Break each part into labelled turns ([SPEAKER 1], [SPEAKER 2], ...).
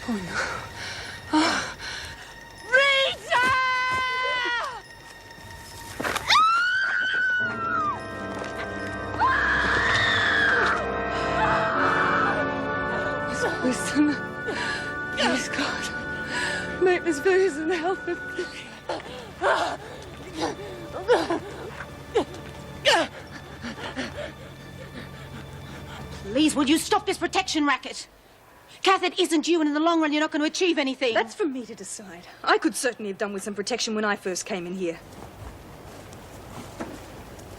[SPEAKER 1] Oh, no. Oh. Rita! Miss Wilson, please, God, make Miss Ferguson help her, please.
[SPEAKER 2] Please, will you stop this protection racket? Kath, it isn't you, and in the long run, you're not going to achieve anything.
[SPEAKER 1] That's for me to decide. I could certainly have done with some protection when I first came in here.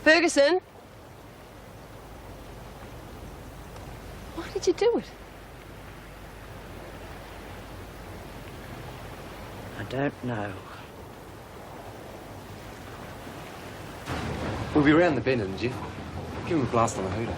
[SPEAKER 1] Ferguson? Why did you do it?
[SPEAKER 2] I don't know.
[SPEAKER 3] We'll be round the bend in a jiff. Give him a blast on the hooter.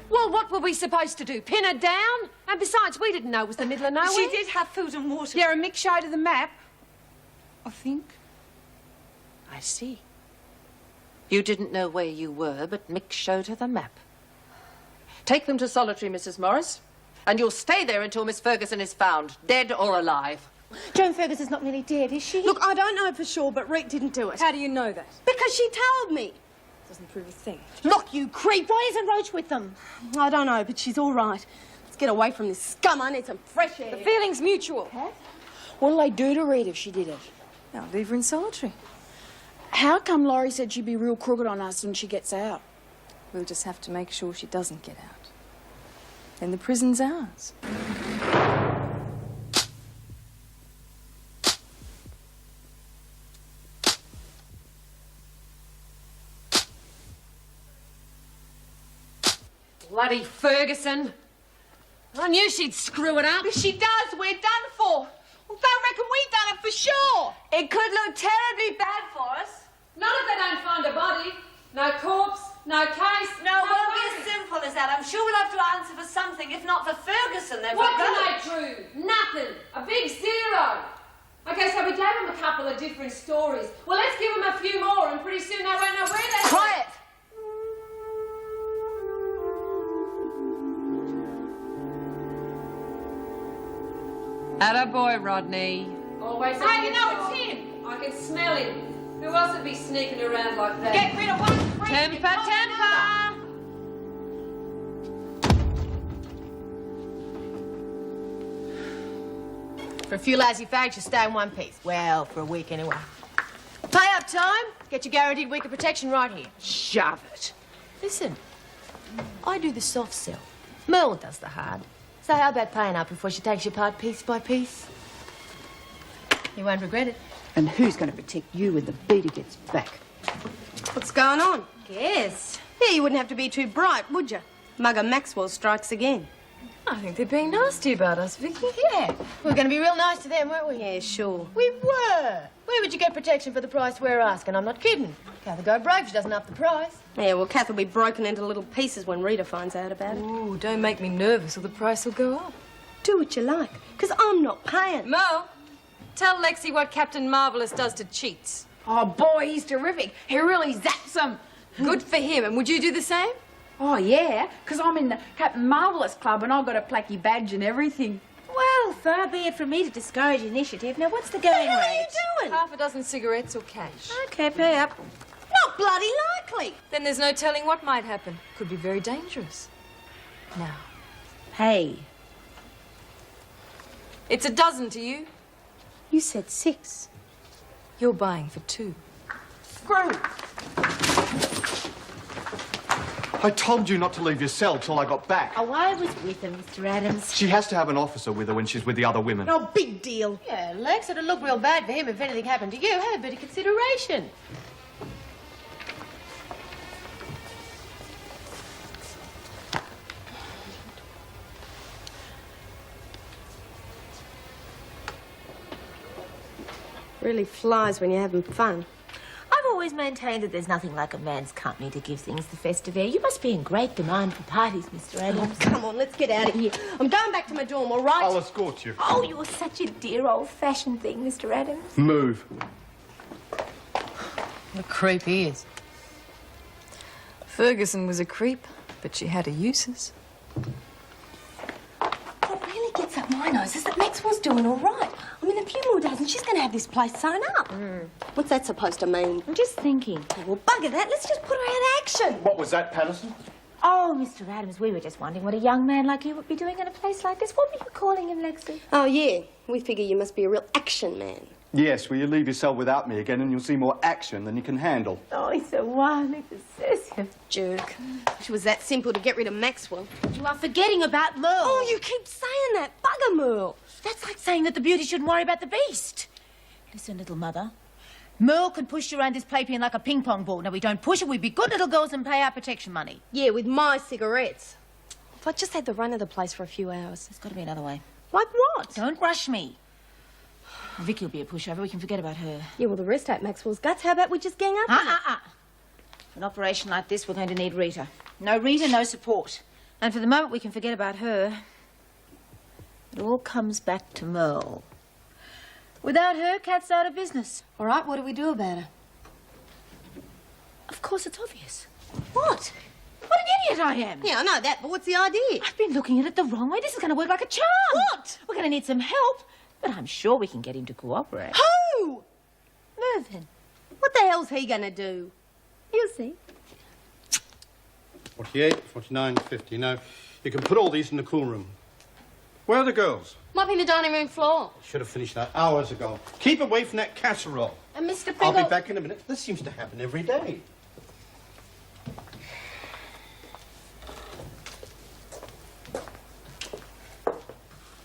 [SPEAKER 4] Well, what were we supposed to do? Pin her down? And besides, we didn't know it was the middle of nowhere.
[SPEAKER 1] She did have food and water.
[SPEAKER 4] Yeah, and Mick showed her the map.
[SPEAKER 1] I think.
[SPEAKER 4] I see. You didn't know where you were, but Mick showed her the map. Take them to solitary, Mrs. Morris, and you'll stay there until Miss Ferguson is found, dead or alive.
[SPEAKER 2] Joan Ferguson's not really dead, is she?
[SPEAKER 5] Look, I don't know for sure, but Reet didn't do it.
[SPEAKER 1] How do you know that?
[SPEAKER 5] Because she told me.
[SPEAKER 1] Doesn't prove a thing.
[SPEAKER 2] Look, you creep. Why isn't Roach with them?
[SPEAKER 5] I don't know, but she's all right. Let's get away from this scum. I need some fresh air.
[SPEAKER 1] The feeling's mutual.
[SPEAKER 6] What'll they do to Reet if she did it?
[SPEAKER 1] Now, leave her in solitary.
[SPEAKER 6] How come Laurie said she'd be real crooked on us when she gets out?
[SPEAKER 1] We'll just have to make sure she doesn't get out. Then the prison's ours.
[SPEAKER 4] Bloody Ferguson. I knew she'd screw it up.
[SPEAKER 5] If she does, we're done for. Well, don't reckon we've done it for sure. It could look terribly bad for us.
[SPEAKER 4] Not if they don't find a body. No corpse, no case.
[SPEAKER 5] No, it won't be as simple as that. I'm sure we'll have to answer for something. If not for Ferguson, then
[SPEAKER 4] What
[SPEAKER 5] for
[SPEAKER 4] can
[SPEAKER 5] both.
[SPEAKER 4] they prove? Nothing. A big zero. Okay, so we gave them a couple of different stories. Well, let's give them a few more, and pretty soon they won't know where they're...
[SPEAKER 5] Quiet.
[SPEAKER 4] Attaboy, Rodney. Always.
[SPEAKER 5] How do you know it's him?
[SPEAKER 4] I can smell him. Who else would be sneaking around like that?
[SPEAKER 5] Get rid of one.
[SPEAKER 4] Temper, temper.
[SPEAKER 7] For a few lousy fags, you stay in one piece. Well, for a week anyway. Pay up time, get your guaranteed week of protection right here. Shove it. Listen, I do the soft sell. Merle does the hard. So how about paying up before she takes you apart piece by piece? You won't regret it.
[SPEAKER 2] And who's going to protect you when the beater gets back?
[SPEAKER 5] What's going on?
[SPEAKER 7] Yes.
[SPEAKER 5] Yeah, you wouldn't have to be too bright, would you? Mugger Maxwell strikes again.
[SPEAKER 1] I think they're being nasty about us, Vicky.
[SPEAKER 7] Yeah, we were going to be real nice to them, weren't we?
[SPEAKER 5] Yeah, sure.
[SPEAKER 7] We were. Where would you get protection for the price we're asking? I'm not kidding. Kath will go broke if she doesn't up the price.
[SPEAKER 5] Yeah, well, Kath will be broken into little pieces when Rita finds out about it.
[SPEAKER 1] Ooh, don't make me nervous or the price will go up.
[SPEAKER 5] Do what you like, because I'm not paying.
[SPEAKER 1] Mo, tell Lexi what Captain Marvellous does to cheats.
[SPEAKER 6] Oh, boy, he's terrific. He really zaps them.
[SPEAKER 1] Good for him. And would you do the same?
[SPEAKER 6] Oh, yeah, because I'm in the Captain Marvellous Club and I've got a placky badge and everything.
[SPEAKER 7] Well, far be it from me to discourage initiative. Now, what's the going
[SPEAKER 5] What are
[SPEAKER 7] rate?
[SPEAKER 5] you doing?
[SPEAKER 1] Half a dozen cigarettes or cash.
[SPEAKER 5] Okay, pay up. Not bloody likely.
[SPEAKER 1] Then there's no telling what might happen. Could be very dangerous. Now,
[SPEAKER 5] Hey,
[SPEAKER 1] it's a dozen to you.
[SPEAKER 5] you said 6.
[SPEAKER 1] You're buying for 2.
[SPEAKER 6] Screw.
[SPEAKER 8] I told you not to leave your cell till I got back.
[SPEAKER 7] Oh, I was with him, Mr. Adams.
[SPEAKER 8] She has to have an officer with her when she's with the other women.
[SPEAKER 5] No big deal.
[SPEAKER 7] Yeah, Lex, it'd look real bad for him if anything happened to you. Have a bit of consideration.
[SPEAKER 5] Really flies when you're having fun.
[SPEAKER 7] I've always always maintained that there's nothing like a man's company to give things the festive air. You must be in great demand for parties, Mr. Adams.
[SPEAKER 5] Come on, let's get out of here. I'm going back to my dorm, all right?
[SPEAKER 8] I'll escort you.
[SPEAKER 7] Oh, you're such a dear old-fashioned thing, Mr. Adams.
[SPEAKER 8] Move.
[SPEAKER 7] The creep he is.
[SPEAKER 1] Ferguson was a creep, but she had her uses.
[SPEAKER 5] What really gets up my nose is that Maxwell's doing all right. I mean, a few more days and she's going to have this place sewn up. What's that supposed to mean?
[SPEAKER 7] I'm just thinking.
[SPEAKER 5] Well, bugger that. Let's just put her out of action.
[SPEAKER 8] What was that, Patterson?
[SPEAKER 7] Oh, Mr. Adams, we were just wondering what a young man like you would be doing in a place like this. What were you calling him, Lexi?
[SPEAKER 5] Oh, yeah. We figure you must be a real action man.
[SPEAKER 8] Yes, will you leave your cell without me again and you'll see more action than you can handle.
[SPEAKER 7] Oh, he's so wildly possessive.
[SPEAKER 5] Jerk. Wish it was that simple to get rid of Maxwell.
[SPEAKER 7] You are forgetting about Merle.
[SPEAKER 5] Oh, you keep saying that. Bugger Merle.
[SPEAKER 7] That's like saying that the beauty shouldn't worry about the beast. Listen, little mother. Merle could push you around this playpen like a ping-pong ball. Now, we don't push her. We'd be good little girls and pay our protection money.
[SPEAKER 5] Yeah, with my cigarettes. If I just had the run of the place for a few hours.
[SPEAKER 7] There's got to be another way.
[SPEAKER 5] Like what?
[SPEAKER 7] Don't rush me. Vicky will be a pushover. We can forget about her.
[SPEAKER 5] Yeah, well, the rest ain't Maxwell's guts. How about we just gang up?
[SPEAKER 7] For an operation like this, we're going to need Rita. No Rita, no support. And for the moment, we can forget about her. It all comes back to Merle. Without her, Kat's out of business.
[SPEAKER 5] All right, what do we do about her?
[SPEAKER 7] Of course, it's obvious.
[SPEAKER 5] What?
[SPEAKER 7] What an idiot I am.
[SPEAKER 5] Yeah, I know that, but what's the idea?
[SPEAKER 7] I've been looking at it the wrong way. This is going to work like a charm.
[SPEAKER 5] What?
[SPEAKER 7] We're going to need some help, but I'm sure we can get him to cooperate.
[SPEAKER 5] Who?
[SPEAKER 7] Mervyn.
[SPEAKER 5] What the hell's he gonna do? You'll see.
[SPEAKER 9] 48, 49, 50. Now, you can put all these in the cool room. Where are the girls?
[SPEAKER 5] Mopping the dining room floor.
[SPEAKER 9] Should have finished that hours ago. Keep away from that casserole.
[SPEAKER 5] And Mr.
[SPEAKER 9] I'll
[SPEAKER 5] Pringle...
[SPEAKER 9] be back in a minute. This seems to happen every day.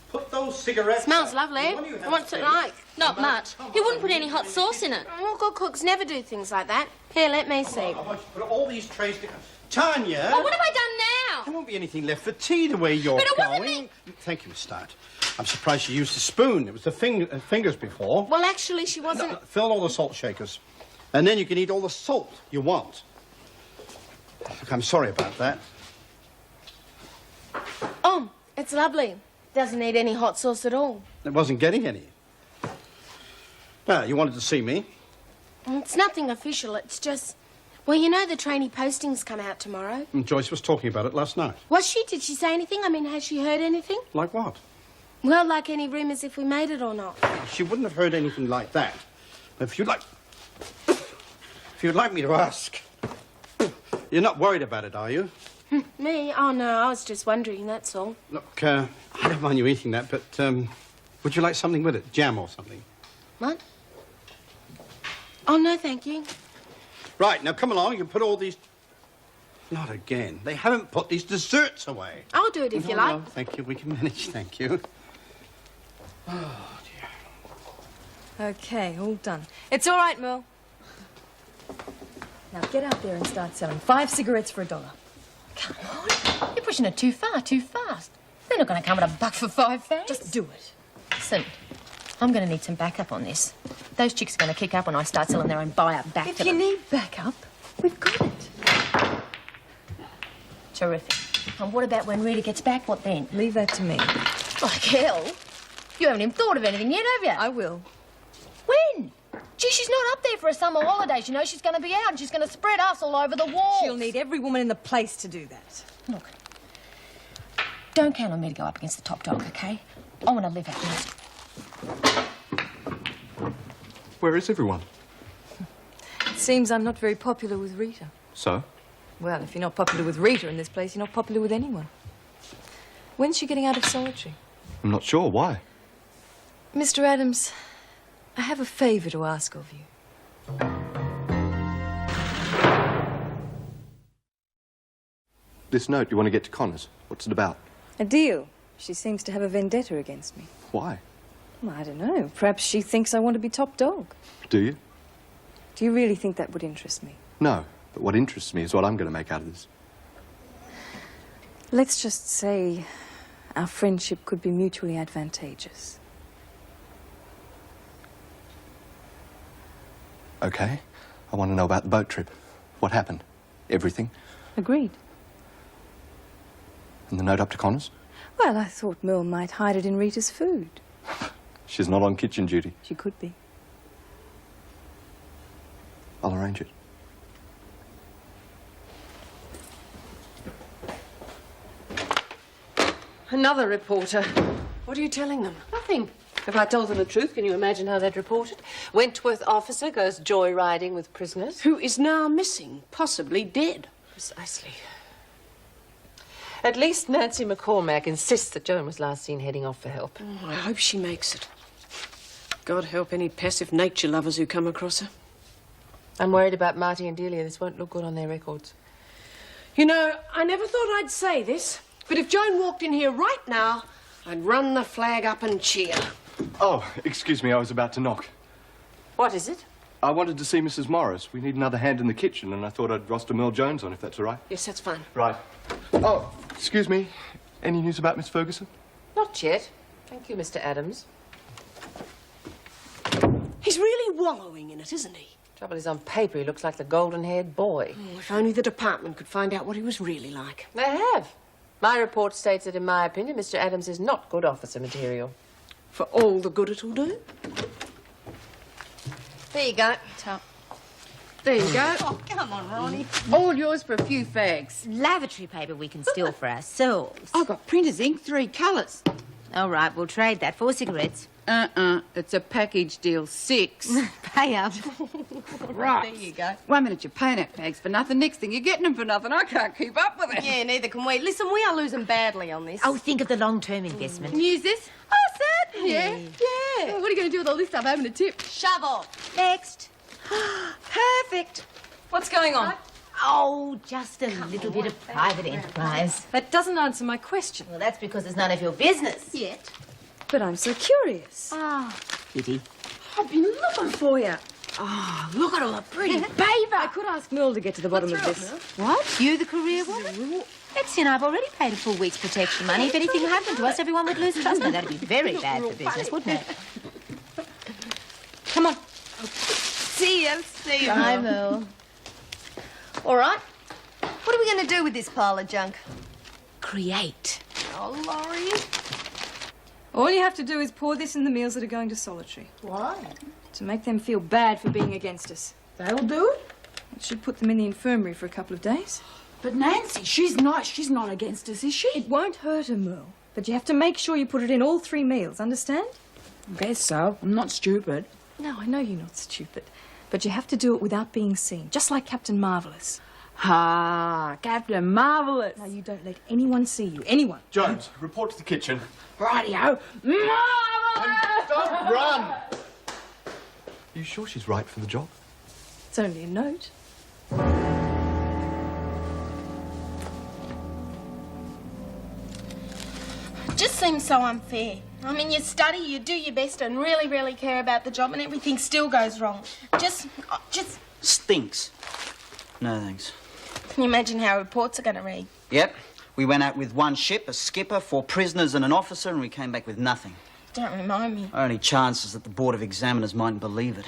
[SPEAKER 9] Put those cigarettes
[SPEAKER 5] Smells
[SPEAKER 9] out.
[SPEAKER 5] lovely.
[SPEAKER 9] The one you have
[SPEAKER 5] What's it
[SPEAKER 9] saved.
[SPEAKER 5] like?
[SPEAKER 10] Not much. He wouldn't put any hot sauce in it.
[SPEAKER 5] Well, good cooks never do things like that. Here, let me see.
[SPEAKER 9] I want you to put all these trays together. Tanya!
[SPEAKER 10] Oh, what have I done
[SPEAKER 9] There
[SPEAKER 10] now?
[SPEAKER 9] won't be anything left for tea the way you're
[SPEAKER 10] But it wasn't
[SPEAKER 9] going.
[SPEAKER 10] me.
[SPEAKER 9] Thank you, Miss Start. I'm surprised you used a spoon. It was the fingers before.
[SPEAKER 5] Well, actually, she wasn't...
[SPEAKER 9] No, fill all the salt shakers. And then you can eat all the salt you want. Look, I'm sorry about that.
[SPEAKER 5] Oh, it's lovely. Doesn't need any hot sauce at all.
[SPEAKER 9] It wasn't getting any. Well, you wanted to see me.
[SPEAKER 5] It's nothing official. It's just... Well, you know the trainee postings come out tomorrow.
[SPEAKER 9] And Joyce was talking about it last night.
[SPEAKER 5] Was she? Did she say anything? I mean, has she heard anything?
[SPEAKER 9] Like what?
[SPEAKER 5] Well, like any rumours if we made it or not.
[SPEAKER 9] She wouldn't have heard anything like that. If you'd like me to ask, you're not worried about it, are you?
[SPEAKER 5] Me? Oh, no, I was just wondering, that's all.
[SPEAKER 9] Look, I don't mind you eating that, but would you like something with it? Jam or something?
[SPEAKER 5] What? Oh, no, thank you.
[SPEAKER 9] Right, now come along. You can put all these... Not again. They haven't put these desserts away.
[SPEAKER 5] I'll do it if you
[SPEAKER 9] No,
[SPEAKER 5] like.
[SPEAKER 9] no, thank you. We can manage, thank you. Oh, dear.
[SPEAKER 1] Okay, all done. It's all right, Merle. Now get out there and start selling 5 cigarettes for $1.
[SPEAKER 7] Come on. You're pushing it too far, too fast. They're not going to come at $1 for 5 fags.
[SPEAKER 1] Just do it.
[SPEAKER 7] Listen, I'm going to need some backup on this. Those chicks are going to kick up when I start selling their own buy-up back
[SPEAKER 1] If
[SPEAKER 7] to
[SPEAKER 1] you
[SPEAKER 7] them.
[SPEAKER 1] need backup, we've got it.
[SPEAKER 7] Terrific. And what about when Rita gets back? What then?
[SPEAKER 1] Leave that to me.
[SPEAKER 7] Like hell. You haven't even thought of anything yet, have you?
[SPEAKER 1] I will.
[SPEAKER 7] When? Gee, she's not up there for her summer holidays. You know, she's going to be out and she's going to spread us all over the walls.
[SPEAKER 1] She'll need every woman in the place to do that.
[SPEAKER 7] Look, don't count on me to go up against the top dog, OK? I want to live out there.
[SPEAKER 8] Where is everyone?
[SPEAKER 1] It seems I'm not very popular with Rita.
[SPEAKER 8] So?
[SPEAKER 1] Well, if you're not popular with Rita in this place, you're not popular with anyone. When's she getting out of solitary?
[SPEAKER 8] I'm not sure. Why?
[SPEAKER 1] Mr. Adams, I have a favour to ask of you.
[SPEAKER 8] This note, you want to get to Connors. What's it about?
[SPEAKER 1] A deal. She seems to have a vendetta against me.
[SPEAKER 8] Why?
[SPEAKER 1] Well, I don't know. Perhaps she thinks I want to be top dog.
[SPEAKER 8] Do you?
[SPEAKER 1] Do you really think that would interest me?
[SPEAKER 8] No. But what interests me is what I'm going to make out of this.
[SPEAKER 1] Let's just say our friendship could be mutually advantageous.
[SPEAKER 8] Okay. I want to know about the boat trip. What happened? Everything?
[SPEAKER 1] Agreed.
[SPEAKER 8] And the note up to Connors?
[SPEAKER 1] Well, I thought Merle might hide it in Rita's food.
[SPEAKER 8] She's not on kitchen duty.
[SPEAKER 1] She could be.
[SPEAKER 8] I'll arrange it.
[SPEAKER 4] Another reporter.
[SPEAKER 7] What are you telling them?
[SPEAKER 4] Nothing. If I told them the truth, can you imagine how they'd report it? Wentworth officer goes joyriding with prisoners.
[SPEAKER 7] Who is now missing, possibly dead.
[SPEAKER 4] Precisely. At least Nancy McCormack insists that Joan was last seen heading off for help.
[SPEAKER 7] Oh, I hope she makes it. God help any passive nature lovers who come across her.
[SPEAKER 4] I'm worried about Marty and Delia. This won't look good on their records.
[SPEAKER 7] You know, I never thought I'd say this, but if Joan walked in here right now, I'd run the flag up and cheer.
[SPEAKER 8] Oh, excuse me, I was about to knock.
[SPEAKER 4] What is it?
[SPEAKER 8] I wanted to see Mrs. Morris. We need another hand in the kitchen, and I thought I'd roster Merle Jones on, if that's all right.
[SPEAKER 7] Yes, that's fine.
[SPEAKER 8] Right. Oh, excuse me. Any news about Miss Ferguson?
[SPEAKER 4] Not yet. Thank you, Mr. Adams.
[SPEAKER 7] He's really wallowing in it, isn't he?
[SPEAKER 4] Trouble is, on paper, he looks like the golden-haired boy.
[SPEAKER 7] Oh, if only the department could find out what he was really like.
[SPEAKER 4] They have. My report states that, in my opinion, Mr. Adams is not good officer material.
[SPEAKER 7] For all the good it'll do.
[SPEAKER 5] There you go.
[SPEAKER 6] There you go.
[SPEAKER 5] Oh, come on, Ronnie.
[SPEAKER 6] All yours for a few fags.
[SPEAKER 2] Lavatory paper we can steal for ourselves.
[SPEAKER 6] I've got printer's ink, 3 colours.
[SPEAKER 2] All right, we'll trade that for cigarettes.
[SPEAKER 6] It's a package deal, 6.
[SPEAKER 2] Pay up.
[SPEAKER 6] Right.
[SPEAKER 5] There you go.
[SPEAKER 6] 1 minute you're paying out fags for nothing, next thing you're getting them for nothing. I can't keep up with it.
[SPEAKER 5] Yeah, neither can we. Listen, we are losing badly on this.
[SPEAKER 2] Oh, think of the long-term investment.
[SPEAKER 6] Can you use this? Oh, certainly. Yeah. What are you going to do with all this stuff? Having a tip?
[SPEAKER 5] Shovel.
[SPEAKER 2] Next.
[SPEAKER 6] Perfect.
[SPEAKER 1] What's going on?
[SPEAKER 2] Oh, just a little bit of private enterprise.
[SPEAKER 1] That doesn't answer my question.
[SPEAKER 2] Well, that's because it's none of your business.
[SPEAKER 5] Yet.
[SPEAKER 1] But I'm so curious.
[SPEAKER 2] Pity.
[SPEAKER 6] I've been looking for you. Oh, look at all the pretty
[SPEAKER 1] I
[SPEAKER 6] beaver.
[SPEAKER 1] could ask Merle to get to the bottom of this.
[SPEAKER 2] What? You the career woman? Betsy and I've already paid a full week's protection money. If anything happened to us, everyone would lose trust. Now, that'd be very bad for business, wouldn't it?
[SPEAKER 1] Come on.
[SPEAKER 5] See ya. See ya.
[SPEAKER 2] Bye, Merle.
[SPEAKER 5] All right. What are we going to do with this pile of junk?
[SPEAKER 2] Create.
[SPEAKER 5] Oh, Laurie.
[SPEAKER 1] All you have to do is pour this in the meals that are going to solitary.
[SPEAKER 5] Why?
[SPEAKER 1] To make them feel bad for being against us.
[SPEAKER 6] They'll do it.
[SPEAKER 1] It should put them in the infirmary for a couple of days.
[SPEAKER 6] But Nancy, she's not against us, is she?
[SPEAKER 1] It won't hurt her, Merle. But you have to make sure you put it in all 3 meals, understand?
[SPEAKER 6] Guess so. I'm not stupid.
[SPEAKER 1] No, I know you're not stupid. But you have to do it without being seen, just like Captain Marvellous.
[SPEAKER 6] Ah, Captain Marvellous.
[SPEAKER 1] Now, you don't let anyone see you. Anyone.
[SPEAKER 8] Jones, report to the kitchen.
[SPEAKER 6] Rightio. Marvellous!
[SPEAKER 8] Don't run! Are you sure she's right for the job?
[SPEAKER 1] It's only a note.
[SPEAKER 10] It just seems so unfair. I mean, you study, you do your best and really, really care about the job and everything still goes wrong. Just...
[SPEAKER 11] Stinks. No thanks.
[SPEAKER 10] Can you imagine how reports are going to read?
[SPEAKER 11] Yep. We went out with 1 ship, a skipper, 4 prisoners and an officer, and we came back with nothing.
[SPEAKER 10] Don't remind me.
[SPEAKER 11] Our only chance is that the Board of Examiners mightn't believe it.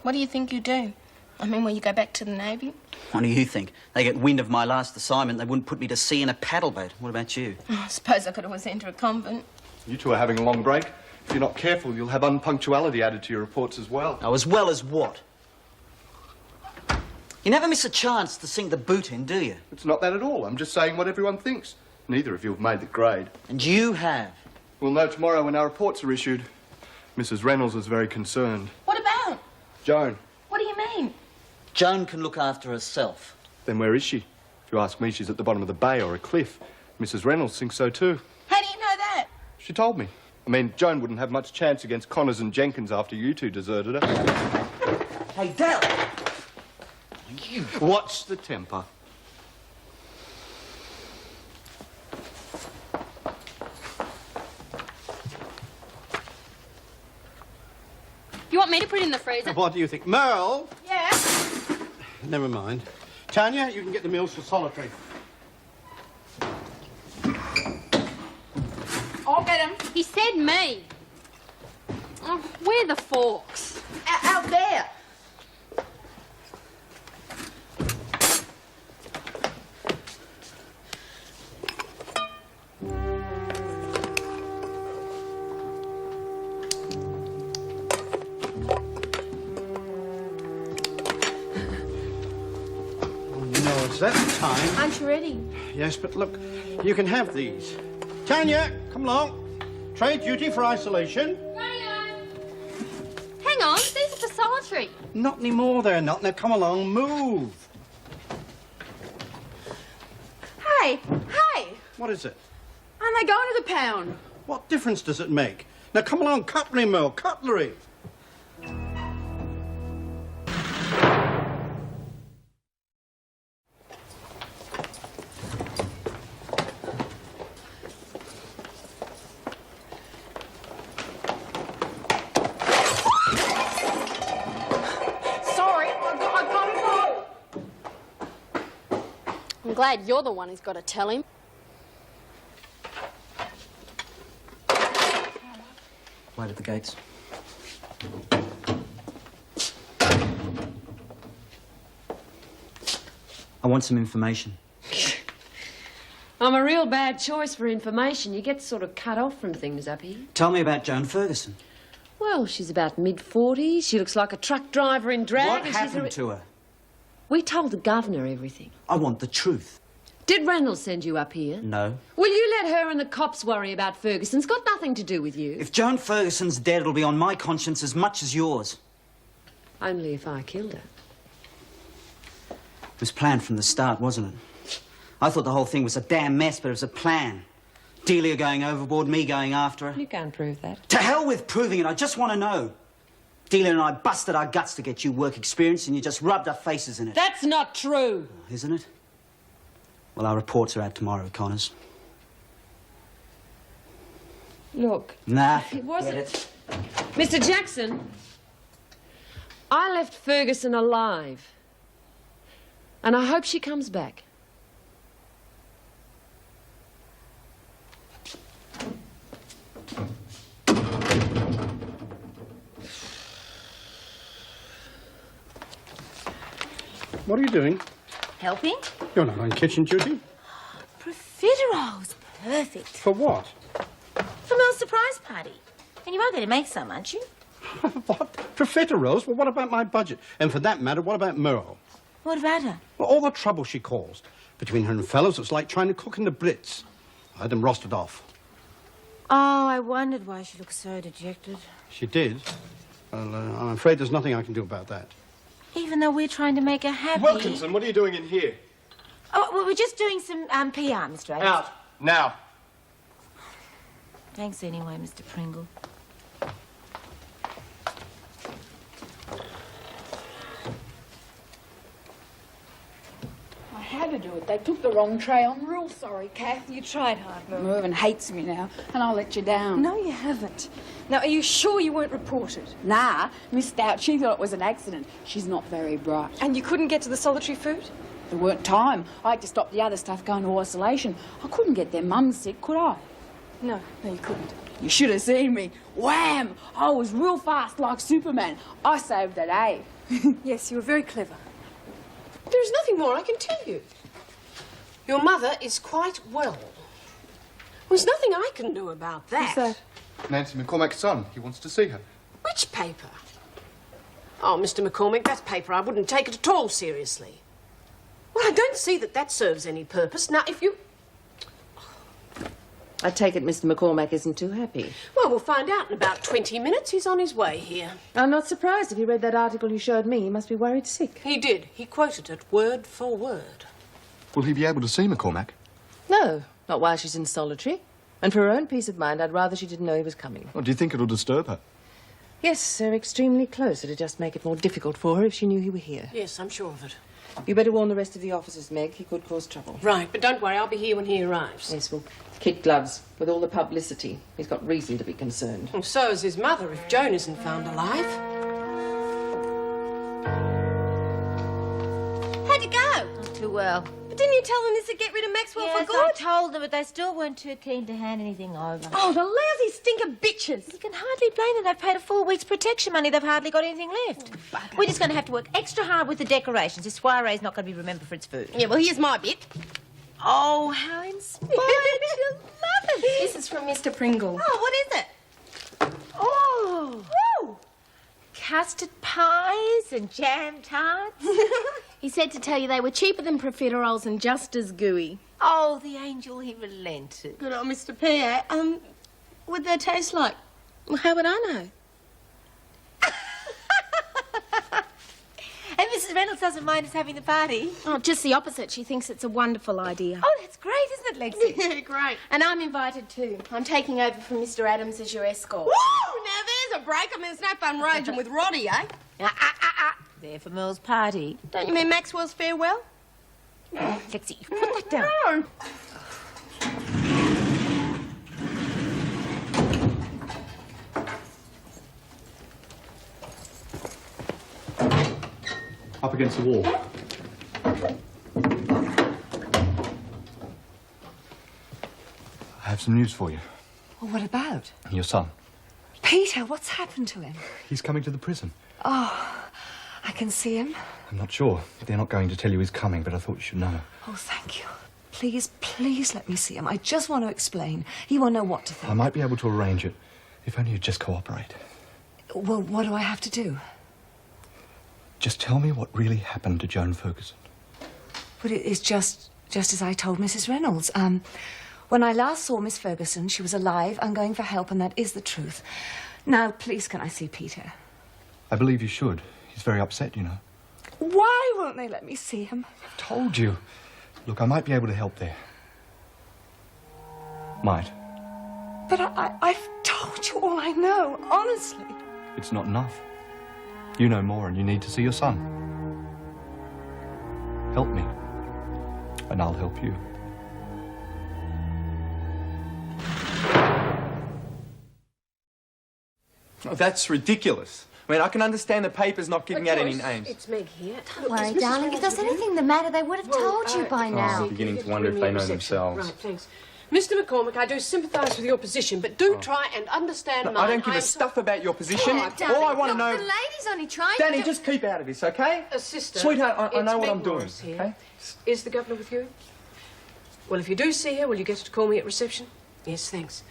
[SPEAKER 10] What do you think you do? I mean, will you go back to the Navy?
[SPEAKER 11] What do you think? They get wind of my last assignment, they wouldn't put me to sea in a paddle boat. What about you?
[SPEAKER 10] Oh, I suppose I could always enter a convent.
[SPEAKER 8] You two are having a long break. If you're not careful, you'll have unpunctuality added to your reports as well.
[SPEAKER 11] Oh, as well as what? You never miss a chance to sink the boot in, do you?
[SPEAKER 8] It's not that at all. I'm just saying what everyone thinks. Neither of you have made the grade.
[SPEAKER 11] And you have.
[SPEAKER 8] We'll know tomorrow when our reports are issued. Mrs. Reynolds is very concerned.
[SPEAKER 10] What about?
[SPEAKER 8] Joan.
[SPEAKER 10] What do you mean?
[SPEAKER 11] Joan can look after herself.
[SPEAKER 8] Then where is she? If you ask me, she's at the bottom of the bay or a cliff. Mrs. Reynolds thinks so too.
[SPEAKER 10] How do you know that?
[SPEAKER 8] She told me. I mean, Joan wouldn't have much chance against Connors and Jenkins after you two deserted her.
[SPEAKER 11] Hey, Dell!
[SPEAKER 8] You... Watch the temper.
[SPEAKER 10] You want me to put it in the freezer?
[SPEAKER 9] What do you think? Merle?
[SPEAKER 10] Yeah.
[SPEAKER 9] Never mind. Tanya, you can get the meals for solitary.
[SPEAKER 6] I'll get him.
[SPEAKER 10] He said me. Oh, where are the forks?
[SPEAKER 6] Out there.
[SPEAKER 9] that's time.
[SPEAKER 10] Aren't you ready?
[SPEAKER 9] Yes, but look, you can have these. Tanya, come along. Trade duty for isolation.
[SPEAKER 10] Hang on, these are for solitary.
[SPEAKER 9] Not anymore, they're not. Now, come along, move.
[SPEAKER 6] Hey, hey!
[SPEAKER 9] What is it?
[SPEAKER 6] Aren't they going to the pound?
[SPEAKER 9] What difference does it make? Now, come along, cutlery, Merle, cutlery.
[SPEAKER 6] Sorry, I've got to go.
[SPEAKER 10] I'm glad you're the one who's got to tell him.
[SPEAKER 11] Wait at the gates. I want some information.
[SPEAKER 4] I'm a real bad choice for information. You get sort of cut off from things up here.
[SPEAKER 11] Tell me about Joan Ferguson.
[SPEAKER 4] Well, she's about mid-40s. She looks like a truck driver in drag.
[SPEAKER 11] What
[SPEAKER 4] and
[SPEAKER 11] happened to her?
[SPEAKER 4] We told the governor everything.
[SPEAKER 11] I want the truth.
[SPEAKER 4] Did Randall send you up here?
[SPEAKER 11] No.
[SPEAKER 4] Will you let her and the cops worry about Ferguson? It's got nothing to do with you.
[SPEAKER 11] If Joan Ferguson's dead, it'll be on my conscience as much as yours.
[SPEAKER 4] Only if I killed her.
[SPEAKER 11] It was planned from the start, wasn't it? I thought the whole thing was a damn mess, but it was a plan. Delia going overboard, me going after her.
[SPEAKER 4] You can't prove that.
[SPEAKER 11] To hell with proving it, I just want to know. Delia and I busted our guts to get you work experience, and you just rubbed our faces in it.
[SPEAKER 4] That's not true.
[SPEAKER 11] Isn't it? Well, our reports are out tomorrow, Connors.
[SPEAKER 4] Look.
[SPEAKER 11] Nah,
[SPEAKER 4] It wasn't.
[SPEAKER 11] forget it.
[SPEAKER 4] Mr. Jackson, I left Ferguson alive. And I hope she comes back.
[SPEAKER 9] What are you doing?
[SPEAKER 5] Helping?
[SPEAKER 9] You're not on kitchen duty.
[SPEAKER 5] Profiteroles. Perfect.
[SPEAKER 9] For what?
[SPEAKER 5] For Mel's surprise party. And you are going to make some, aren't you?
[SPEAKER 9] What? Profiteroles? Well, what about my budget? And for that matter, what about Merle?
[SPEAKER 5] What about her?
[SPEAKER 9] Well, all the trouble she caused. Between her and fellows, it's like trying to cook in the Blitz. I had them rostered off.
[SPEAKER 5] Oh, I wondered why she looked so dejected.
[SPEAKER 9] She did. Well, I'm afraid there's nothing I can do about that.
[SPEAKER 5] Even though we're trying to make her happy.
[SPEAKER 8] Wilkinson, what are you doing in here?
[SPEAKER 5] Oh, well, we're just doing some PR, Mr. Ames.
[SPEAKER 8] Out. Now.
[SPEAKER 5] Thanks anyway, Mr. Pringle.
[SPEAKER 6] I had to do it. They took the wrong tray. I'm real sorry, Kath.
[SPEAKER 1] You tried hard, Merle.
[SPEAKER 6] Mervyn hates me now, and I'll let you down.
[SPEAKER 1] No, you haven't. Now, are you sure you weren't reported?
[SPEAKER 6] Nah, missed out. She thought it was an accident. She's not very bright.
[SPEAKER 1] And you couldn't get to the solitary food?
[SPEAKER 6] There weren't time. I had to stop the other stuff going to isolation. I couldn't get their mums sick, could I?
[SPEAKER 1] No, you couldn't.
[SPEAKER 6] You should have seen me. Wham! I was real fast like Superman. I saved the day.
[SPEAKER 1] Yes, you were very clever.
[SPEAKER 12] There's nothing more I can tell you. Your mother is quite well. There's nothing I can do about that.
[SPEAKER 1] Who's that?
[SPEAKER 8] Nancy McCormack's son. He wants to see her.
[SPEAKER 12] Which paper? Oh, Mr. McCormick, that's paper I wouldn't take it at all seriously. Well, I don't see that serves any purpose. Now, if you...
[SPEAKER 4] I take it Mr. McCormack isn't too happy.
[SPEAKER 12] Well, we'll find out in about 20 minutes. He's on his way here.
[SPEAKER 4] I'm not surprised. If he read that article you showed me, he must be worried sick.
[SPEAKER 12] He did. He quoted it word for word.
[SPEAKER 8] Will he be able to see McCormack?
[SPEAKER 4] No, not while she's in solitary. And for her own peace of mind, I'd rather she didn't know he was coming.
[SPEAKER 8] Or do you think it'll disturb her?
[SPEAKER 4] Yes, they're extremely close. It'd just make it more difficult for her if she knew he were here.
[SPEAKER 12] Yes, I'm sure of it.
[SPEAKER 4] You better warn the rest of the officers, Meg. He could cause trouble.
[SPEAKER 12] Right, but don't worry. I'll be here when he arrives.
[SPEAKER 4] Yes, well, kid gloves. With all the publicity, he's got reason to be concerned.
[SPEAKER 12] And so is his mother if Joan isn't found alive.
[SPEAKER 5] How'd it go?
[SPEAKER 2] Not too well.
[SPEAKER 5] But didn't you tell them this would get rid of Maxwell
[SPEAKER 2] Yes,
[SPEAKER 5] for good?
[SPEAKER 2] I told them, but they still weren't too keen to hand anything over.
[SPEAKER 5] Oh, the lousy stinker bitches.
[SPEAKER 2] You can hardly blame them. They've paid a full week's protection money. They've hardly got anything left. We're just going to have to work extra hard with the decorations. This soiree's not going to be remembered for its food.
[SPEAKER 5] Yeah, well, here's my bit.
[SPEAKER 2] Oh, how inspiring. I love it.
[SPEAKER 10] This is from Mr. Pringle.
[SPEAKER 5] Oh, what is it?
[SPEAKER 2] Oh. Woo! Custard pies and jam tarts.
[SPEAKER 10] He said to tell you they were cheaper than profiteroles and just as gooey.
[SPEAKER 2] Oh, the angel, he relented.
[SPEAKER 5] Good old Mr. Pierre. What'd they taste like?
[SPEAKER 10] Well, how would I know?
[SPEAKER 2] And Mrs. Reynolds doesn't mind us having the party.
[SPEAKER 10] Oh, just the opposite. She thinks it's a wonderful idea.
[SPEAKER 2] Oh, that's great, isn't it, Lexi?
[SPEAKER 5] Yeah, great.
[SPEAKER 10] And I'm invited too. I'm taking over from Mr. Adams as your escort.
[SPEAKER 5] Woo! Now there's a break. I mean, it's no fun raging with Roddy, eh?
[SPEAKER 2] There for Merle's party.
[SPEAKER 5] Don't you mean Maxwell's farewell?
[SPEAKER 2] Lexi, put that down.
[SPEAKER 8] Up against the wall. I have some news for you.
[SPEAKER 1] Well, what about?
[SPEAKER 8] Your son.
[SPEAKER 1] Peter, what's happened to him?
[SPEAKER 8] He's coming to the prison.
[SPEAKER 1] Oh, I can see him.
[SPEAKER 8] I'm not sure. They're not going to tell you he's coming, but I thought you should know.
[SPEAKER 1] Oh, thank you. Please, please let me see him. I just want to explain. He won't know what to think.
[SPEAKER 8] I might be able to arrange it, if only you'd just cooperate.
[SPEAKER 1] Well, what do I have to do?
[SPEAKER 8] Just tell me what really happened to Joan Ferguson.
[SPEAKER 1] But it's just as I told Mrs. Reynolds. When I last saw Miss Ferguson, she was alive and going for help, and that is the truth. Now, please, can I see Peter?
[SPEAKER 8] I believe you should. He's very upset, you know.
[SPEAKER 1] Why won't they let me see him?
[SPEAKER 8] I've told you. Look, I might be able to help there. Might.
[SPEAKER 1] But I've told you all I know, honestly.
[SPEAKER 8] It's not enough. You know more and you need to see your son. Help me, and I'll help you.
[SPEAKER 3] Oh, that's ridiculous. I mean, I can understand the paper's not giving out any names.
[SPEAKER 12] It's Meg here.
[SPEAKER 2] Don't worry, darling. If there's anything the matter, they would have told you by now.
[SPEAKER 3] I'm beginning to wonder if they know themselves.
[SPEAKER 12] Right, thanks. Mr. McCormick, I do sympathise with your position, but do try and understand mine.
[SPEAKER 3] I don't give a stuff about your position. All I want to know...
[SPEAKER 2] The lady's only trying
[SPEAKER 3] Danny,
[SPEAKER 2] to...
[SPEAKER 3] just keep out of this, OK?
[SPEAKER 12] Sister,
[SPEAKER 3] Sweetheart, I know what
[SPEAKER 12] Meg
[SPEAKER 3] I'm doing,
[SPEAKER 12] Morris here.
[SPEAKER 3] OK?
[SPEAKER 12] Is the governor with you? Well, if you do see her, will you get her to call me at reception? Yes, thanks.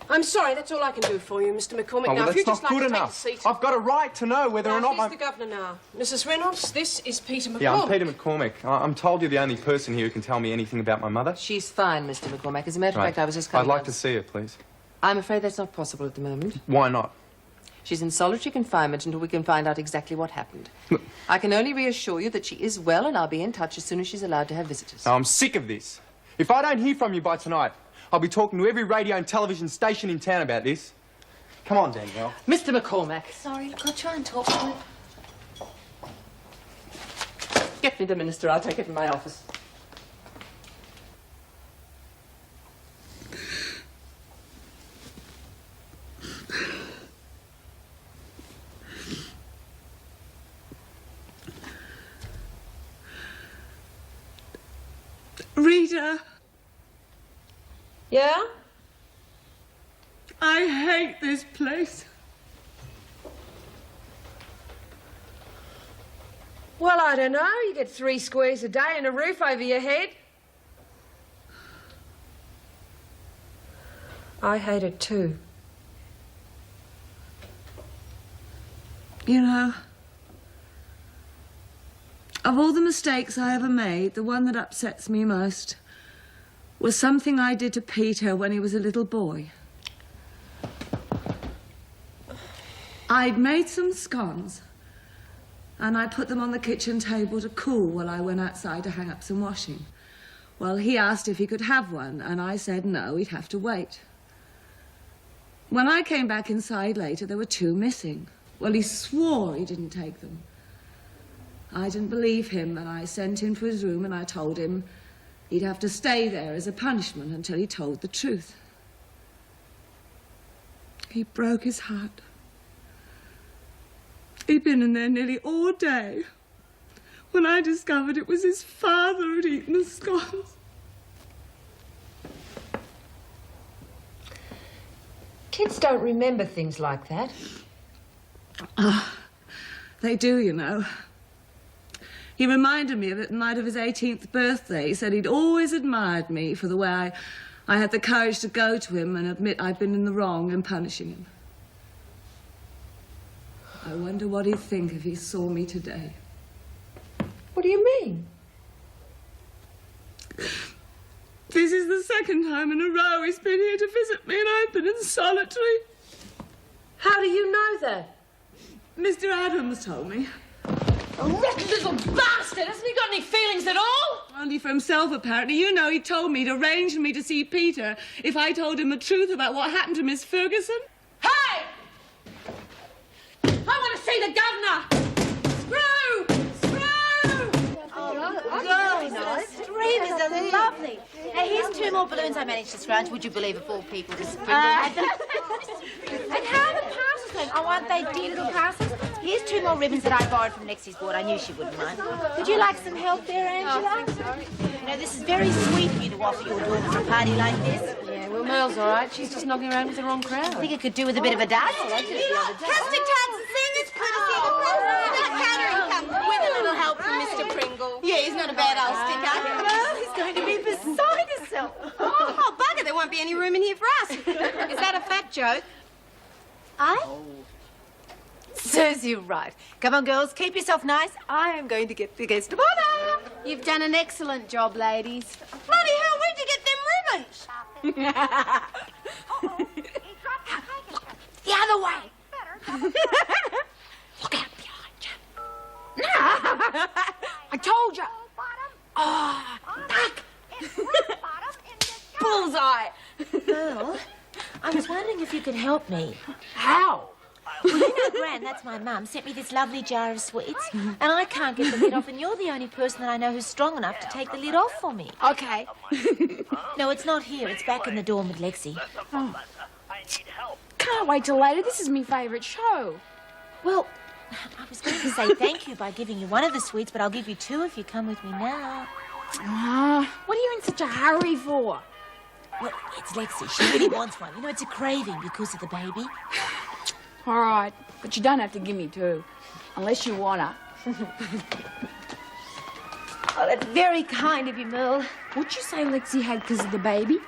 [SPEAKER 12] I'm sorry, that's all I can do for you, Mr. McCormick.
[SPEAKER 3] Oh, well,
[SPEAKER 12] now, if
[SPEAKER 3] that's
[SPEAKER 12] you just
[SPEAKER 3] not
[SPEAKER 12] like
[SPEAKER 3] good
[SPEAKER 12] to take
[SPEAKER 3] enough.
[SPEAKER 12] a seat...
[SPEAKER 3] I've got a right to know whether or not
[SPEAKER 12] Here's the governor now. Mrs. Reynolds, this is Peter McCormick.
[SPEAKER 3] Yeah, I'm Peter McCormick. I'm told you're the only person here who can tell me anything about my mother.
[SPEAKER 4] She's fine, Mr. McCormack. As a matter of fact, I was just coming
[SPEAKER 3] I'd like
[SPEAKER 4] down.
[SPEAKER 3] to see her, please.
[SPEAKER 4] I'm afraid that's not possible at the moment.
[SPEAKER 3] Why not?
[SPEAKER 4] She's in solitary confinement until we can find out exactly what happened. I can only reassure you that she is well, and I'll be in touch as soon as she's allowed to have visitors.
[SPEAKER 3] I'm sick of this. If I don't hear from you by tonight, I'll be talking to every radio and television station in town about this. Come on, Danielle.
[SPEAKER 4] Mr. McCormack.
[SPEAKER 2] Sorry, look, I'll try and talk to her.
[SPEAKER 4] Get me the minister. I'll take it in my office.
[SPEAKER 1] Rita,
[SPEAKER 12] Yeah?
[SPEAKER 1] I hate this place.
[SPEAKER 12] Well, I don't know. You get 3 squares a day and a roof over your head. I hate it too.
[SPEAKER 1] You know, of all the mistakes I ever made, the one that upsets me most was something I did to Peter when he was a little boy. I'd made some scones, and I put them on the kitchen table to cool while I went outside to hang up some washing. Well, he asked if he could have one, and I said no, he'd have to wait. When I came back inside later, there were 2 missing. Well, he swore he didn't take them. I didn't believe him, and I sent him to his room, and I told him he'd have to stay there as a punishment until he told the truth. He broke his heart. He'd been in there nearly all day when I discovered it was his father who'd eaten the scones.
[SPEAKER 4] Kids don't remember things like that.
[SPEAKER 1] They do, you know. He reminded me of it the night of his 18th birthday. He said he'd always admired me for the way I had the courage to go to him and admit I'd been in the wrong in punishing him. I wonder what he'd think if he saw me today.
[SPEAKER 4] What do you mean?
[SPEAKER 1] This is the second time in a row he's been here to visit me and I've been in solitary.
[SPEAKER 4] How do you know that?
[SPEAKER 1] Mr. Adams told me.
[SPEAKER 4] A rotten little bastard! Hasn't he got any feelings at all?
[SPEAKER 1] Only for himself, apparently. You know, he told me to arrange for me to see Peter if I told him the truth about what happened to Miss Ferguson.
[SPEAKER 4] Hey! I want to see the governor! Screw! Screw!
[SPEAKER 2] Girls, the streamers are lovely. Now, here's 2 more balloons I managed to scrounge. Would you believe of all people to sprinkle? And how are the parcels going? Oh, aren't they dear little parcels? Here's 2 more ribbons that I borrowed from Lexi's board. I knew she wouldn't mind. Would you like some help there, Angela? You know, this is very sweet of you to offer your daughter a party like this.
[SPEAKER 4] Yeah, well, Merle's all right. She's just knocking around with the wrong crowd.
[SPEAKER 2] I think it could do with a bit of a dance.
[SPEAKER 10] Custard tarts and singers, courtesy of the president. That catering company. With a little help from Mr. Pringle. Yeah, he's not a bad old sticker.
[SPEAKER 2] Well, he's going to be beside himself.
[SPEAKER 10] Oh, bugger, there won't be any room in here for us. Is that a fat joke?
[SPEAKER 2] Serves you right. Come on, girls, keep yourself nice. I am going to get the guest of honour.
[SPEAKER 10] You've done an excellent job, ladies. Bloody hell, where'd you get them ribbons?
[SPEAKER 2] The other way. Look out behind you.
[SPEAKER 6] I told you.
[SPEAKER 2] Oh, duck.
[SPEAKER 6] Bullseye.
[SPEAKER 2] Well, I was wondering if you could help me.
[SPEAKER 6] How?
[SPEAKER 2] Well, you know, Gran, that's my mum, sent me this lovely jar of sweets, and I can't get the lid off, and you're the only person that I know who's strong enough to take the lid off for me.
[SPEAKER 6] Okay.
[SPEAKER 2] No, it's not here. It's back in the dorm with Lexi.
[SPEAKER 6] Oh. Can't wait till later. This is my favourite show.
[SPEAKER 2] Well, I was going to say thank you by giving you one of the sweets, but I'll give you 2 if you come with me now.
[SPEAKER 6] What are you in such a hurry for?
[SPEAKER 2] Well, it's Lexi. She really wants one. You know, it's a craving because of the baby.
[SPEAKER 6] All right, but you don't have to give me 2, unless you wanna.
[SPEAKER 2] Oh, that's very kind of you, Merle.
[SPEAKER 6] What'd you say Lexi had because of the baby?